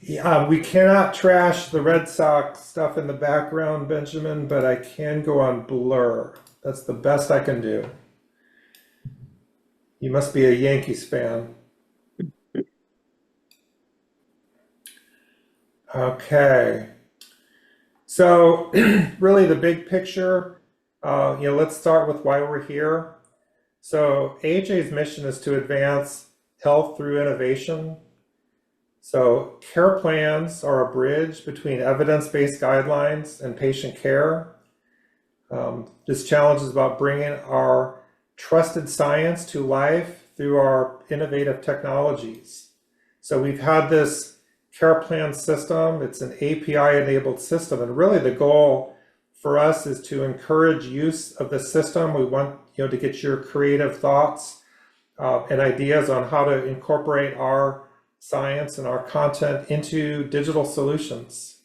Yeah, we cannot trash the Red Sox stuff in the background, Benjamin, but I can go on blur. That's the best I can do. You must be a Yankees fan. Okay. So really the big picture, let's start with why we're here. So AHA's mission is to advance health through innovation. So care plans are a bridge between evidence-based guidelines and patient care. This challenge is about bringing our trusted science to life through our innovative technologies. So we've had this CarePlan system. It's an API-enabled system, and really the goal for us is to encourage use of the system. We want to get your creative thoughts and ideas on how to incorporate our science and our content into digital solutions.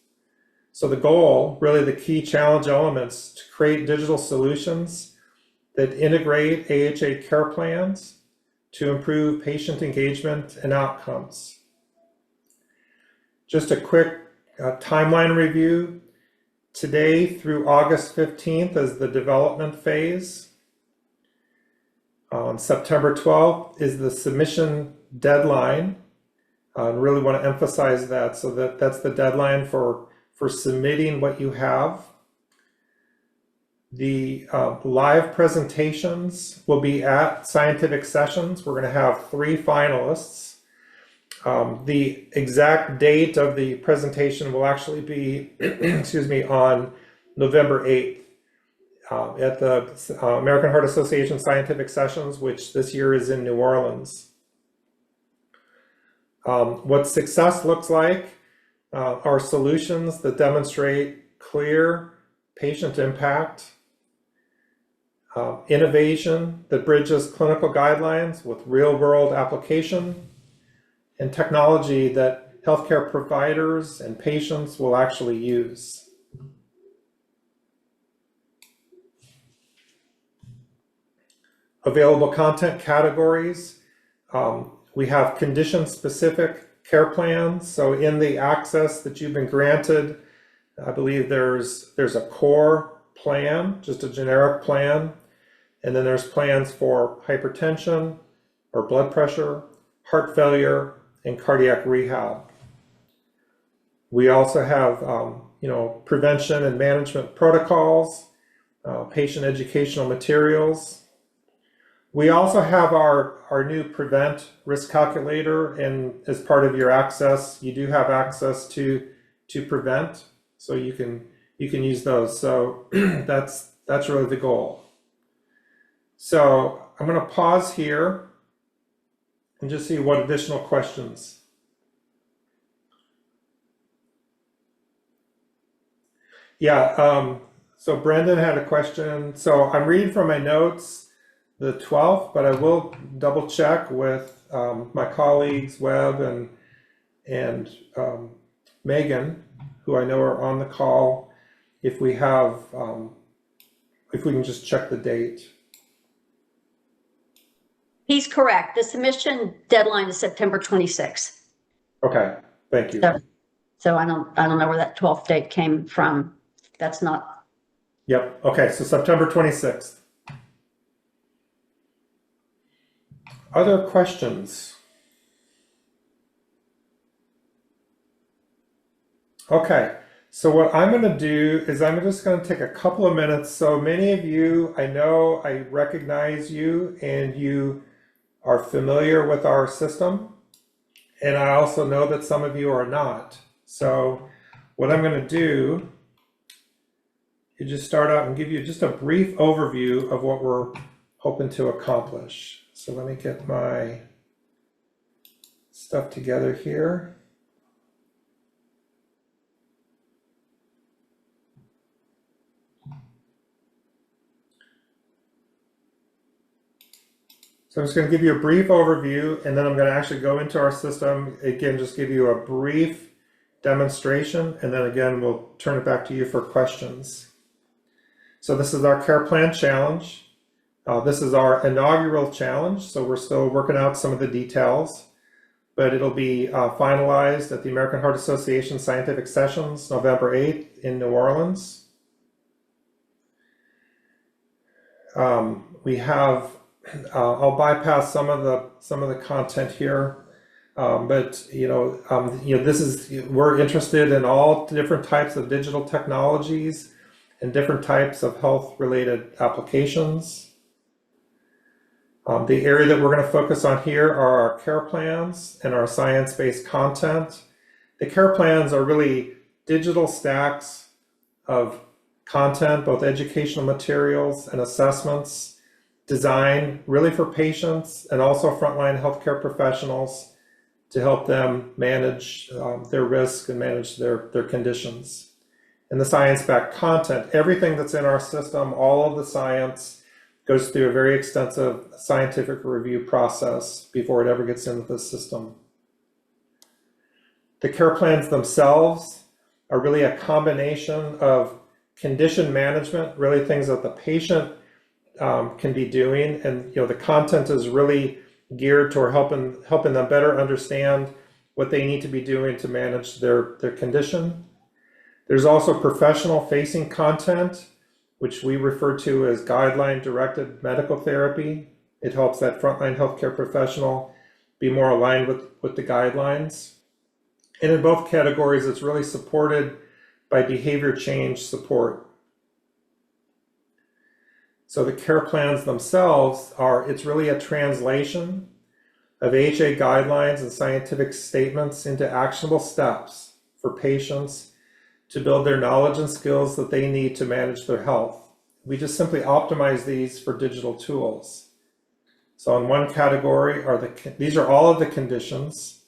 So the goal, really the key challenge elements, to create digital solutions that integrate AHA care plans to improve patient engagement and outcomes. Just a quick timeline review. Today through August 15th is the development phase. On September 12th is the submission deadline. I really want to emphasize that, so that's the deadline for submitting what you have. The live presentations will be at scientific sessions. We're going to have 3 finalists. The exact date of the presentation will actually be, excuse me, on November 8th at the American Heart Association Scientific Sessions, which this year is in New Orleans. What success looks like are solutions that demonstrate clear patient impact, innovation that bridges clinical guidelines with real-world application, and technology that healthcare providers and patients will actually use. Available content categories. We have condition-specific care plans. So in the access that you've been granted, I believe there's a core plan, just a generic plan. And then there's plans for hypertension or blood pressure, heart failure, and cardiac rehab. We also have, prevention and management protocols, patient educational materials. We also have our new Prevent risk calculator, and as part of your access, you do have access to Prevent, so you can use those. So that's really the goal. So I'm going to pause here and just see what additional questions. Yeah, so Brendan had a question. So I'm reading from my notes the 12th, but I will double check with my colleagues Webb and Megan, who I know are on the call, if we have if we can just check the date. He's correct. The submission deadline is September 26th. Okay, thank you. So I don't know where that 12th date came from. That's not. Yep. Okay, so September 26th. Other questions? Okay, so what I'm going to do is I'm just going to take a couple of minutes. So many of you, I know I recognize you and you are familiar with our system. And I also know that some of you are not. So what I'm going to do is just start out and give you just a brief overview of what we're hoping to accomplish. So let me get my stuff together here. So I'm just going to give you a brief overview, and then I'm going to actually go into our system, again, just give you a brief demonstration, and then again, we'll turn it back to you for questions. So this is our CarePlan challenge. This is our inaugural challenge, so we're still working out some of the details. but it'll be finalized at the American Heart Association Scientific Sessions, November 8th in New Orleans. We have, I'll bypass some of the content here, but this is, we're interested in all different types of digital technologies and different types of health-related applications. The area that we're going to focus on here are our care plans and our science-based content. The care plans are really digital stacks of content, both educational materials and assessments, designed really for patients and also frontline healthcare professionals to help them manage their risk and manage their conditions. And the science-backed content, everything that's in our system, all of the science, goes through a very extensive scientific review process before it ever gets into the system. The care plans themselves are really a combination of condition management, really things that the patient can be doing, and the content is really geared toward helping them better understand what they need to be doing to manage their condition. There's also professional facing content, which we refer to as guideline-directed medical therapy. It helps that frontline healthcare professional be more aligned with the guidelines. And in both categories, it's really supported by behavior change support. So the care plans themselves it's really a translation of AHA guidelines and scientific statements into actionable steps for patients to build their knowledge and skills that they need to manage their health. We just simply optimize these for digital tools. So in one category these are all of the conditions.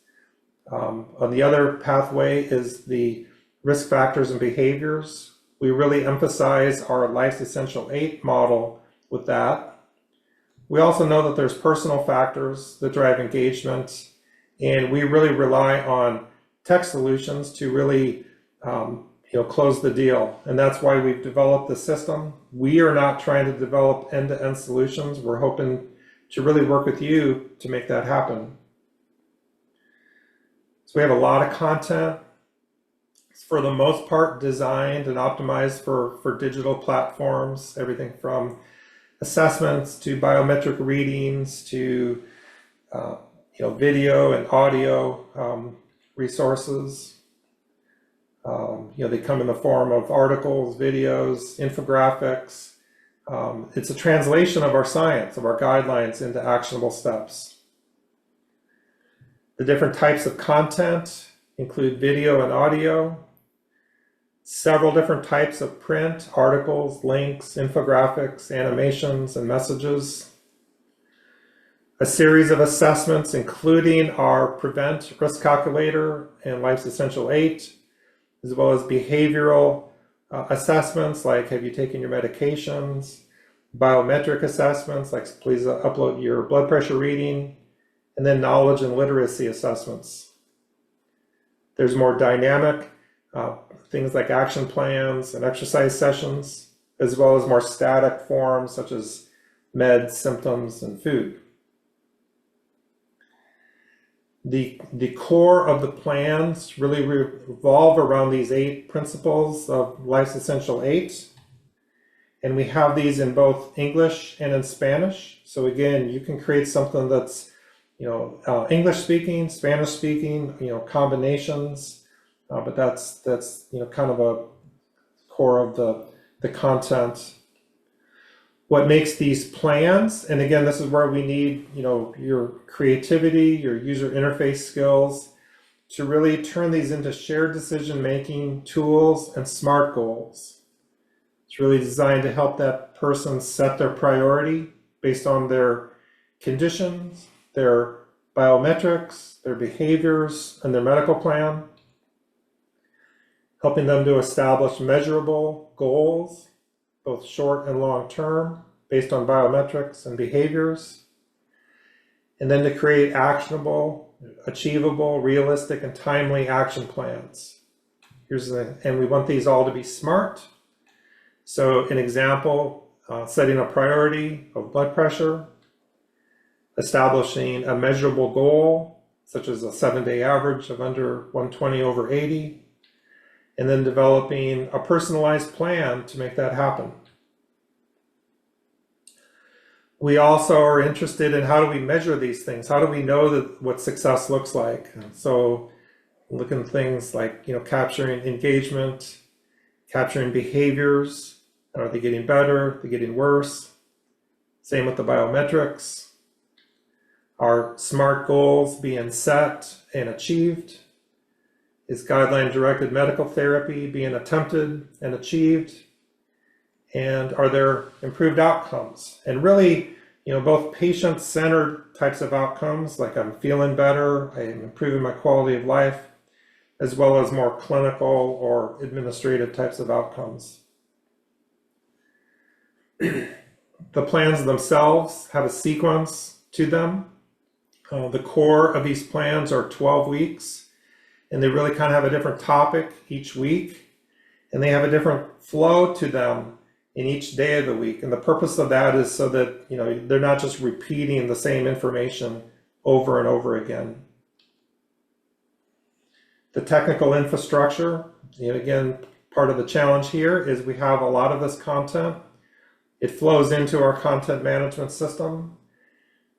On the other pathway is the risk factors and behaviors. We really emphasize our Life's Essential 8 model with that. We also know that there's personal factors that drive engagement, and we really rely on tech solutions to really close the deal. And that's why we've developed the system. We are not trying to develop end-to-end solutions. We're hoping to really work with you to make that happen. So we have a lot of content. It's for the most part designed and optimized for digital platforms, everything from assessments to biometric readings to video and audio resources. They come in the form of articles, videos, infographics. It's a translation of our science, of our guidelines into actionable steps. The different types of content include video and audio, several different types of print, articles, links, infographics, animations, and messages. A series of assessments, including our Prevent Risk Calculator and Life's Essential 8, as well as behavioral assessments like have you taken your medications, biometric assessments like please upload your blood pressure reading, and then knowledge and literacy assessments. There's more dynamic things like action plans and exercise sessions, as well as more static forms such as meds, symptoms, and food. The core of the plans really revolve around these 8 principles of Life's Essential 8. And we have these in both English and in Spanish. So again, you can create something that's, English speaking, Spanish speaking, combinations. But that's kind of a core of the content. What makes these plans, and again, this is where we need, your creativity, your user interface skills to really turn these into shared decision-making tools and SMART goals. It's really designed to help that person set their priority based on their conditions, their biometrics, their behaviors, and their medical plan, helping them to establish measurable goals, both short and long term, based on biometrics and behaviors, and then to create actionable, achievable, realistic, and timely action plans. And we want these all to be SMART. So an example, setting a priority of blood pressure, establishing a measurable goal, such as a 7-day average of under 120/80, and then developing a personalized plan to make that happen. We also are interested in how do we measure these things? How do we know that what success looks like? So looking at things like, capturing engagement, capturing behaviors. Are they getting better? Are they getting worse? Same with the biometrics. Are SMART goals being set and achieved? Is guideline-directed medical therapy being attempted and achieved? And are there improved outcomes? And really, both patient-centered types of outcomes, like I'm feeling better, I'm improving my quality of life, as well as more clinical or administrative types of outcomes. The plans themselves have a sequence to them. The core of these plans are 12 weeks, and they really kind of have a different topic each week, and they have a different flow to them in each day of the week. And the purpose of that is so that, they're not just repeating the same information over and over again. The technical infrastructure, again, part of the challenge here is we have a lot of this content. It flows into our content management system.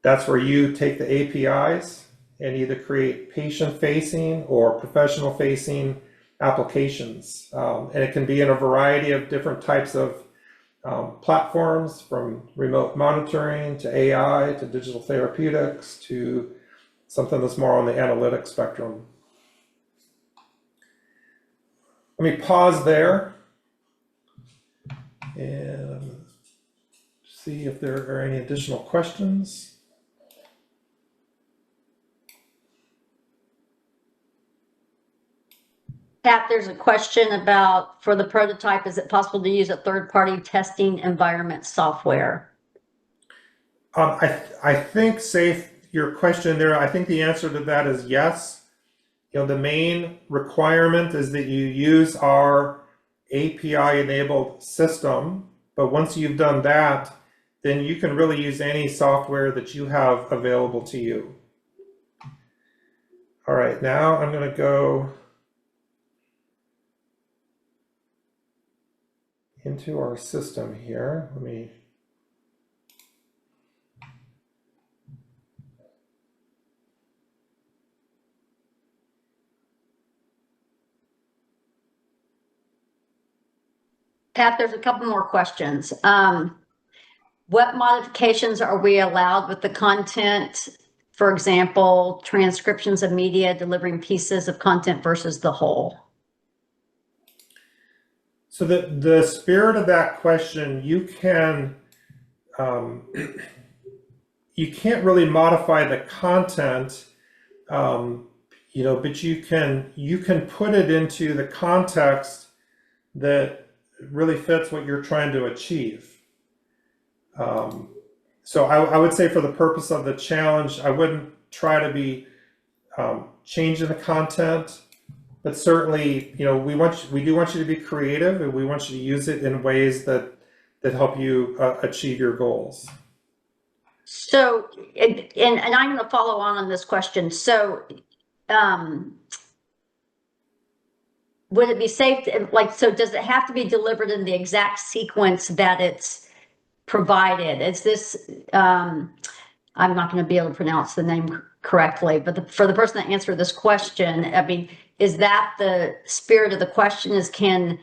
That's where you take the APIs and either create patient-facing or professional-facing applications. And it can be in a variety of different types of platforms, from remote monitoring to AI to digital therapeutics to something that's more on the analytic spectrum. Let me pause there and see if there are any additional questions. Pat, there's a question about, for the prototype, is it possible to use a third-party testing environment software? I think, Safe, your question there, I think the answer to that is yes. The main requirement is that you use our API-enabled system, but once you've done that, then you can really use any software that you have available to you. All right, now I'm going to go into our system here. Let me Pat, there's a couple more questions. What modifications are we allowed with the content? For example, transcriptions of media, delivering pieces of content versus the whole. So the spirit of that question, you can't really modify the content, but you can put it into the context that really fits what you're trying to achieve. So I would say, for the purpose of the challenge, I wouldn't try to be changing the content. But certainly, we do want you to be creative, and we want you to use it in ways that help you achieve your goals. So, and I'm going to follow on this question. So, would it be safe to, so does it have to be delivered in the exact sequence that it's provided? Is this, I'm not going to be able to pronounce the name correctly, but for the person that answered this question, I mean, is that the spirit of the question? Is can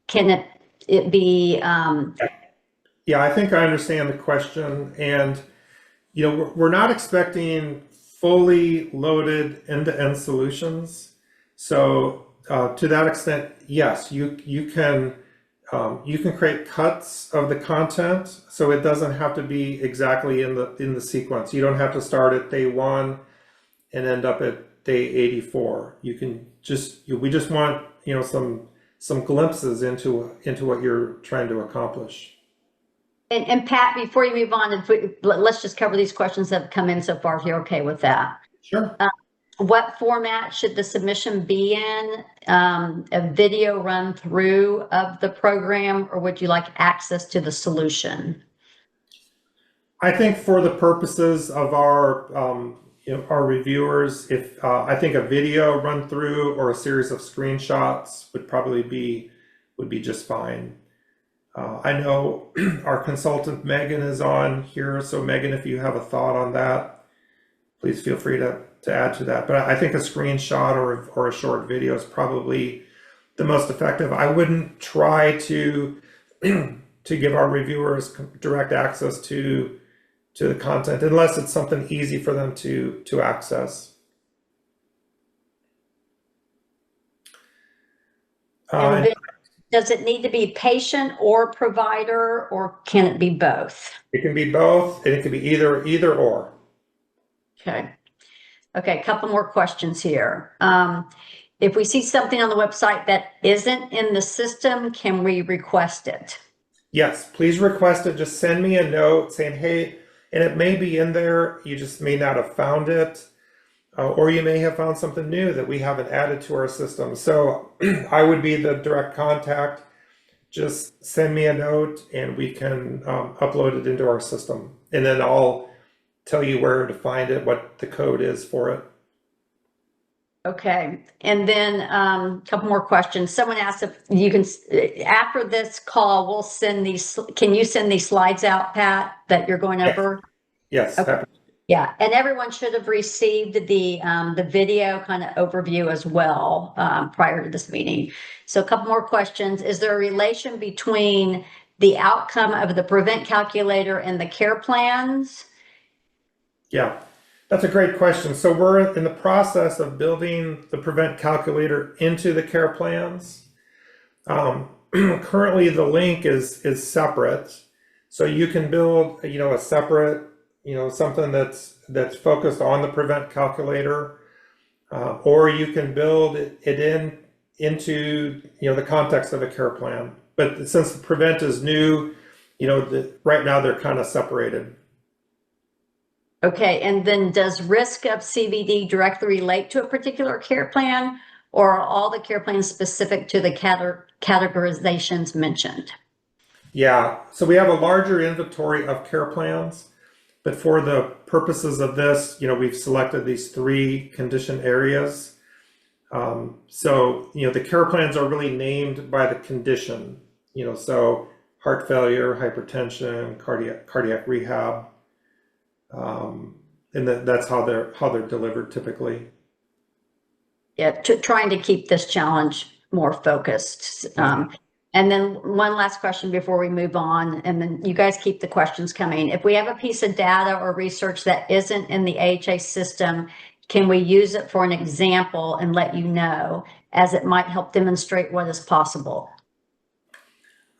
it be? Yeah, I think I understand the question, and we're not expecting fully loaded end-to-end solutions. So to that extent, yes, you can create cuts of the content, so it doesn't have to be exactly in the sequence. You don't have to start at day 1 and end up at day 84. You can we just want some glimpses into what you're trying to accomplish. And Pat, before you move on, let's just cover these questions that have come in so far, if you're okay with that. Sure. What format should the submission be in? A video run through of the program, or would you like access to the solution? I think for the purposes of our our reviewers, if I think a video run through or a series of screenshots would be just fine. I know our consultant Megan is on here, so Megan, if you have a thought on that, please feel free to add to that. But I think a screenshot or a short video is probably the most effective. I wouldn't try to to give our reviewers direct access to the content unless it's something easy for them to access. And then, does it need to be patient or provider, or can it be both? It can be both, and it can be either or. Okay. Okay, a couple more questions here. If we see something on the website that isn't in the system, can we request it? Yes, please request it. Just send me a note saying, hey, and it may be in there. You just may not have found it. Or you may have found something new that we haven't added to our system. So I would be the direct contact. Just send me a note and we can upload it into our system. And then I'll tell you where to find it, what the code is for it. Okay, and then a couple more questions. Someone asked if you can, after this call, we'll send these, can you send these slides out, Pat, that you're going over? Yes. Okay. Yeah, and everyone should have received the video kind of overview as well prior to this meeting. So a couple more questions. Is there a relation between the outcome of the prevent calculator and the care plans? Yeah, that's a great question. So we're in the process of building the prevent calculator into the care plans. Currently the link is separate. So you can build, a separate, something that's focused on the prevent calculator, or you can build it into the context of a care plan. But since the prevent is new, right now they're kind of separated. Okay, and then does risk of CVD directly relate to a particular care plan, or are all the care plans specific to the categorizations mentioned? Yeah, so we have a larger inventory of care plans, but for the purposes of this, we've selected these 3 condition areas. So, the care plans are really named by the condition, so heart failure, hypertension, cardiac rehab. And that's how they're delivered typically. Yeah, trying to keep this challenge more focused. And then one last question before we move on, and then you guys keep the questions coming. If we have a piece of data or research that isn't in the AHA system, can we use it for an example and let you know, as it might help demonstrate what is possible?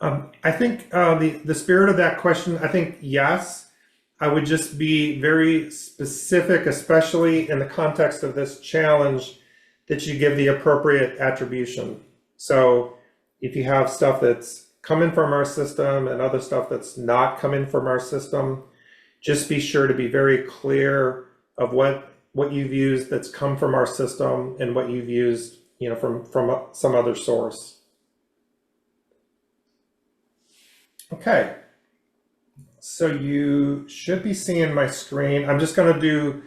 I think the spirit of that question, I think yes. I would just be very specific, especially in the context of this challenge, that you give the appropriate attribution. So if you have stuff that's coming from our system and other stuff that's not coming from our system, just be sure to be very clear of what you've used that's come from our system and what you've used, from some other source. Okay. So you should be seeing my screen. I'm just going to do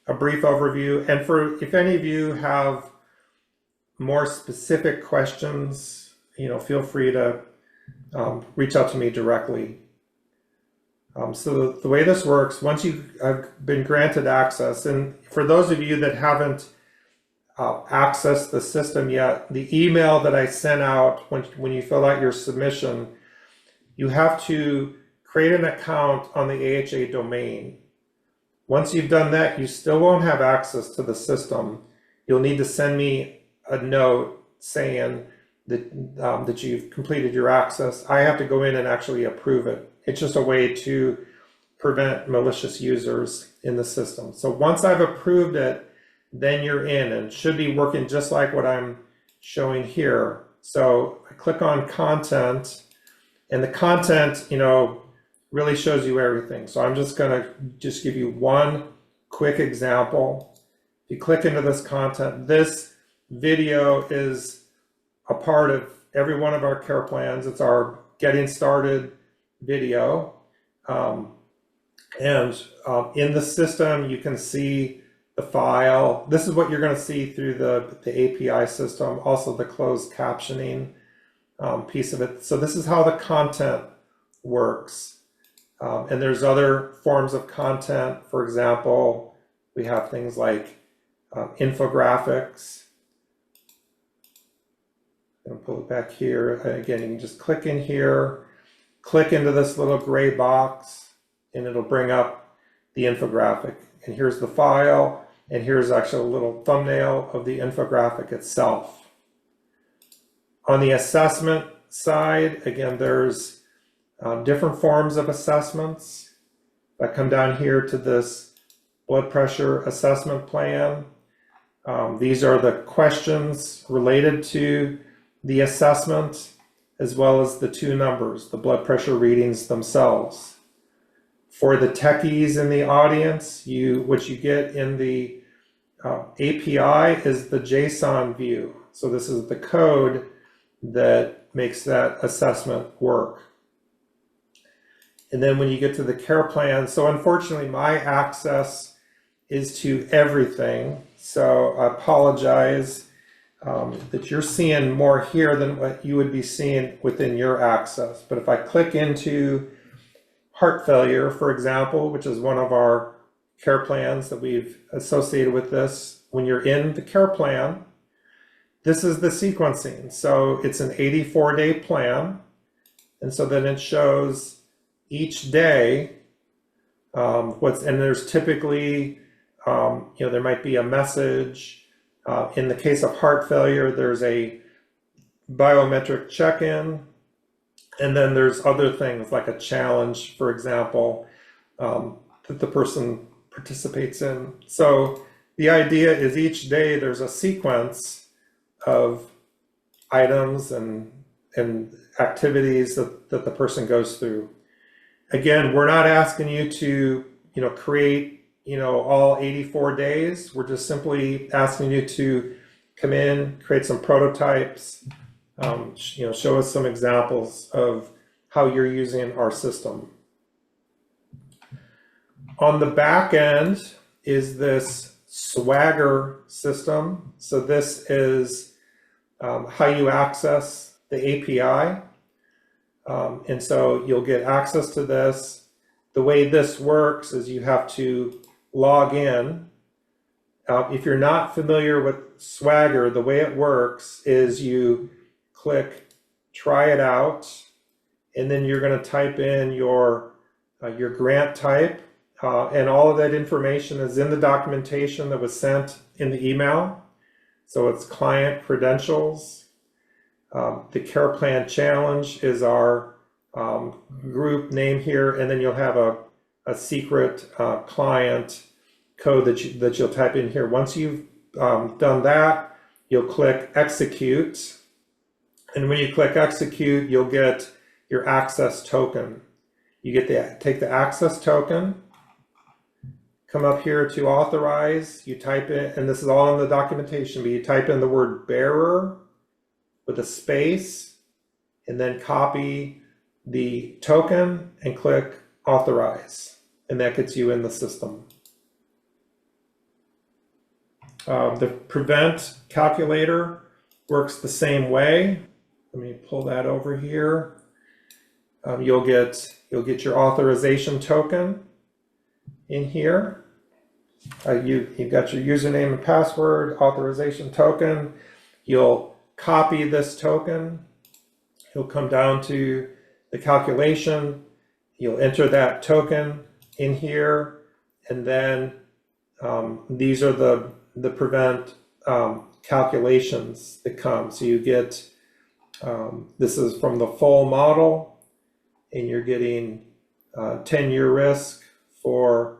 a brief overview. And if any of you have more specific questions, feel free to reach out to me directly. So the way this works, once you have been granted access, and for those of you that haven't accessed the system yet, the email that I sent out when you fill out your submission, you have to create an account on the AHA domain. Once you've done that, you still won't have access to the system. You'll need to send me a note saying that you've completed your access. I have to go in and actually approve it. It's just a way to prevent malicious users in the system. So once I've approved it, then you're in, and it should be working just like what I'm showing here. So I click on content, and the content, really shows you everything. So I'm just gonna give you one quick example. If you click into this content, this video is a part of every one of our care plans. It's our getting started video. In the system, you can see the the file. This is what you're going to see through the API system, also the closed captioning piece of it. So this is how the content works. And there's other forms of content. For example, we have things like infographics. I'm going to pull it back here. Again, you can just click in here, click into this little gray box, and it'll bring up the infographic. And here's the file, and here's actually a little thumbnail of the infographic itself. On the assessment side, again, there's different forms of assessments that come down here to this blood pressure assessment plan. These are the questions related to the assessment, as well as the two numbers, the blood pressure readings themselves. For the techies in the audience, what you get in the API is the JSON view. So this is the code that makes that assessment work. And then when you get to the CarePlan, so unfortunately my access is to everything. So I apologize that you're seeing more here than what you would be seeing within your access. But if I click into heart failure, for example, which is one of our care plans that we've associated with this, when you're in the care plan, this is the sequencing. So it's an 84-day plan. And so then it shows each day and there's typically, there might be a message. In the case of heart failure, there's a biometric check-in, and then there's other things like a challenge, for example, that the person participates in. So the idea is each day there's a sequence of items and activities that the person goes through. Again, we're not asking you to, create all 84 days. We're just simply asking you to come in, create some prototypes, show us some examples of how you're using our system. On the back end is this Swagger system. So this is how you access the API. And so you'll get access to this. The way this works is you have to log in. If you're not familiar with Swagger, the way it works is you click try it out, and then you're going to type in your grant type, and all of that information is in the documentation that was sent in the email. So it's client credentials. The CarePlan challenge is our group name here, and then you'll have a secret client code that you'll type in here. Once you've done that, you'll click execute, and when you click execute, you'll get your access token. You get take the access token, come up here to authorize, you type in, and this is all in the documentation, but you type in the word bearer with a space, and then copy the token and click authorize, and that gets you in the system. The prevent calculator works the same way. Let me pull that over here. You'll get your authorization token in here. You've got your username and password, authorization token. You'll copy this token. You'll come down to the calculation. You'll enter that token in here, and then these are the prevent calculations that come. So you get, this is from the full model, and you're getting 10-year risk for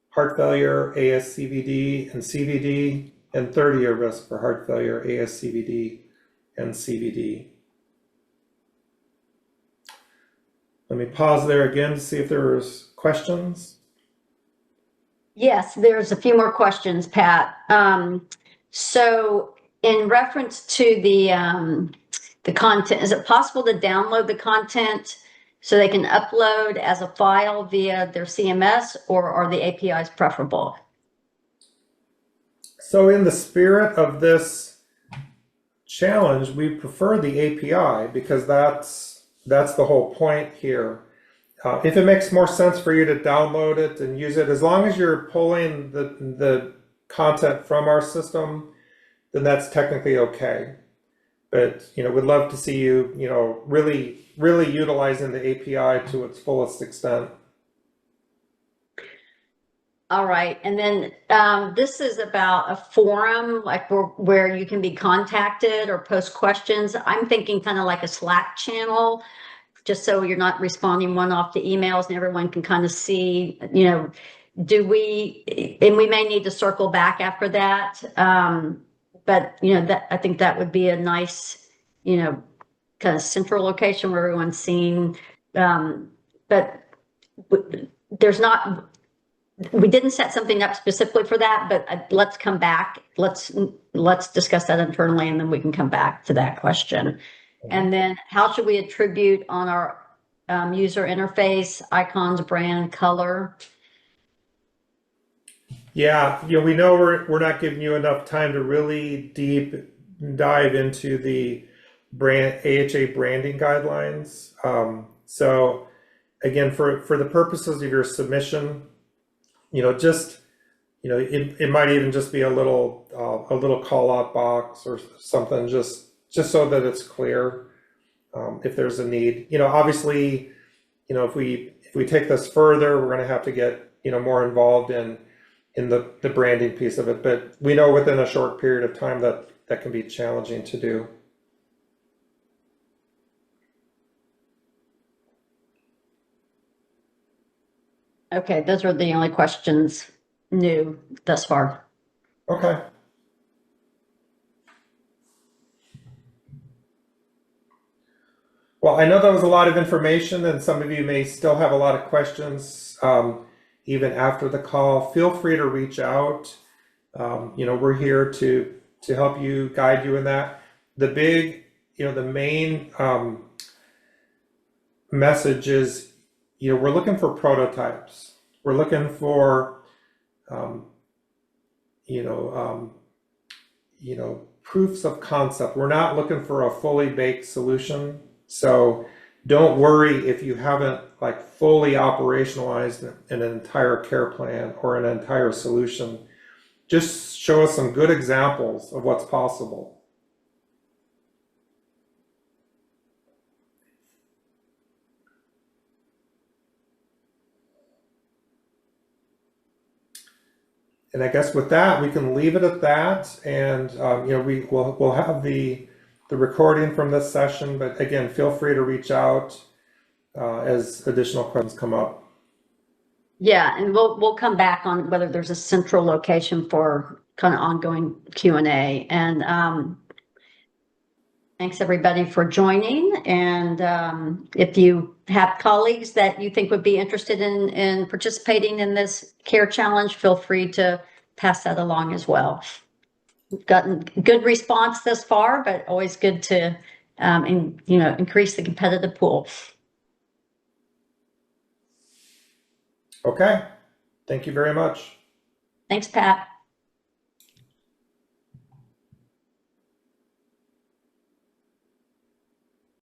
heart failure, ASCVD, and CVD, and 30-year risk for heart failure, ASCVD, and CVD. Let me pause there again to see if there's questions. Yes, there's a few more questions, Pat. So in reference to the content, is it possible to download the content so they can upload as a file via their CMS, or are the APIs preferable? So in the spirit of this challenge, we prefer the API because that's the whole point here. If it makes more sense for you to download it and use it, as long as you're pulling the content from our system, then that's technically okay. But, we'd love to see you, really, really utilizing the API to its fullest extent. All right, and then this is about a forum, like where you can be contacted or post questions. I'm thinking kind of like a Slack channel, just so you're not responding one off to emails and everyone can kind of see, do we, and we may need to circle back after that. But, that, I think that would be a nice, kind of central location where everyone's seeing. But there's not, we didn't set something up specifically for that, but let's come back. Let's discuss that internally, and then we can come back to that question. And then how should we attribute on our user interface, icons, brand, color? Yeah, we know we're not giving you enough time to really deep dive into the AHA branding guidelines. So again, for the purposes of your submission, it might even just be a little call out box or something, just so that it's clear if there's a need. Obviously, if we take this further, we're going to have to get more involved in the branding piece of it. But we know within a short period of time that can be challenging to do. Okay, those are the only questions new thus far. Okay. Well, I know that was a lot of information, and some of you may still have a lot of questions even after the call. Feel free to reach out. We're here to help you, guide you in that. The main message is, we're looking for prototypes. We're looking for, proofs of concept. We're not looking for a fully baked solution. So don't worry if you haven't fully operationalized an entire care plan or an entire solution. Just show us some good examples of what's possible. And I guess with that, we can leave it at that. And we'll have the recording from this session. But again, feel free to reach out as additional questions come up. Yeah, and we'll come back on whether there's a central location for kind of ongoing Q&A. And thanks everybody for joining. And if you have colleagues that you think would be interested in participating in this care challenge, feel free to pass that along as well. We've gotten good response thus far, but always good to increase the competitive pool. Okay, thank you very much. Thanks, Pat.